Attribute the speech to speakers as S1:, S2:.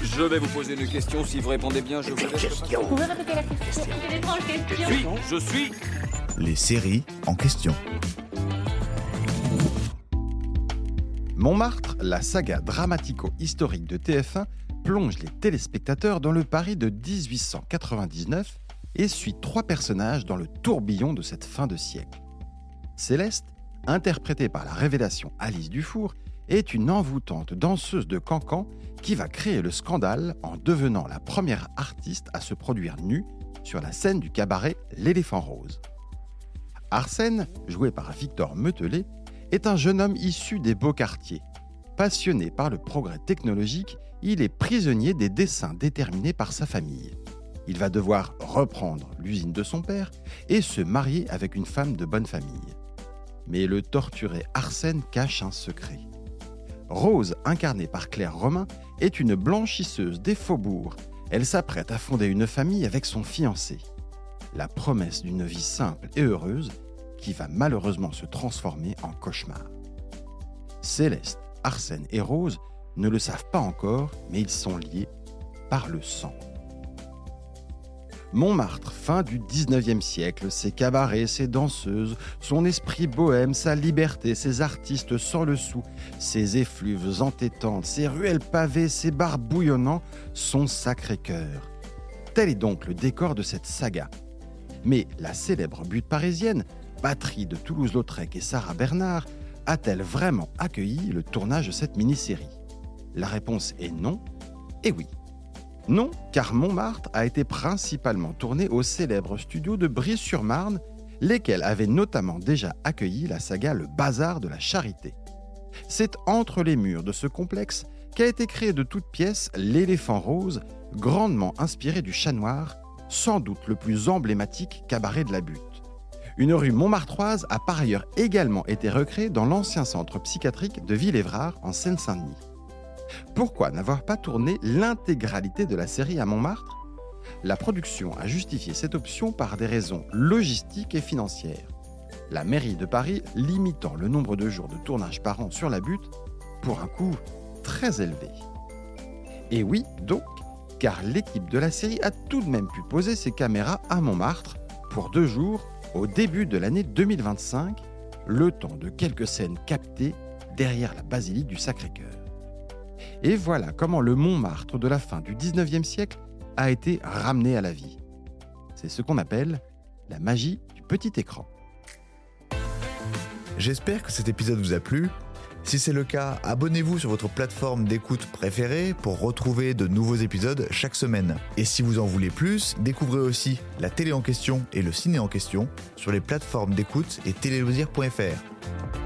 S1: Je vais vous poser une question. Si vous répondez bien, je vous laisse.
S2: Vous pouvez répéter la question? C'est une étrange question.
S1: Je suis.
S3: Les séries en question. Montmartre, la saga dramatico-historique de TF1, plonge les téléspectateurs dans le Paris de 1899 et suit 3 personnages dans le tourbillon de cette fin de siècle. Céleste, interprétée par la révélation Alice Dufour, est une envoûtante danseuse de cancan qui va créer le scandale en devenant la première artiste à se produire nue sur la scène du cabaret L'Éléphant Rose. Arsène, joué par Victor Metelet, est un jeune homme issu des beaux quartiers. Passionné par le progrès technologique, il est prisonnier des desseins déterminés par sa famille. Il va devoir reprendre l'usine de son père et se marier avec une femme de bonne famille. Mais le torturé Arsène cache un secret. Rose, incarnée par Claire Romain, est une blanchisseuse des faubourgs. Elle s'apprête à fonder une famille avec son fiancé. La promesse d'une vie simple et heureuse qui va malheureusement se transformer en cauchemar. Céleste, Arsène et Rose ne le savent pas encore, mais ils sont liés par le sang. Montmartre, fin du 19e siècle, ses cabarets, ses danseuses, son esprit bohème, sa liberté, ses artistes sans le sou, ses effluves entêtantes, ses ruelles pavées, ses bars bouillonnants, son Sacré-Cœur. Tel est donc le décor de cette saga. Mais la célèbre butte parisienne, patrie de Toulouse-Lautrec et Sarah Bernard, a-t-elle vraiment accueilli le tournage de cette mini-série ? La réponse est non, et oui. Non, car Montmartre a été principalement tourné au célèbre studio de Bry-sur-Marne, lesquels avaient notamment déjà accueilli la saga Le Bazar de la Charité. C'est entre les murs de ce complexe qu'a été créé de toutes pièces l'Éléphant Rose, grandement inspiré du Chat Noir, sans doute le plus emblématique cabaret de la butte. Une rue montmartroise a par ailleurs également été recréée dans l'ancien centre psychiatrique de Villévrard en Seine-Saint-Denis. Pourquoi n'avoir pas tourné l'intégralité de la série à Montmartre ? La production a justifié cette option par des raisons logistiques et financières. La mairie de Paris limitant le nombre de jours de tournage par an sur la butte pour un coût très élevé. Et oui, donc, car l'équipe de la série a tout de même pu poser ses caméras à Montmartre pour 2 jours au début de l'année 2025, le temps de quelques scènes captées derrière la basilique du Sacré-Cœur. Et voilà comment le Montmartre de la fin du 19e siècle a été ramené à la vie. C'est ce qu'on appelle la magie du petit écran.
S4: J'espère que cet épisode vous a plu. Si c'est le cas, abonnez-vous sur votre plateforme d'écoute préférée pour retrouver de nouveaux épisodes chaque semaine. Et si vous en voulez plus, découvrez aussi la télé en question et le ciné en question sur les plateformes d'écoute et téléloisirs.fr.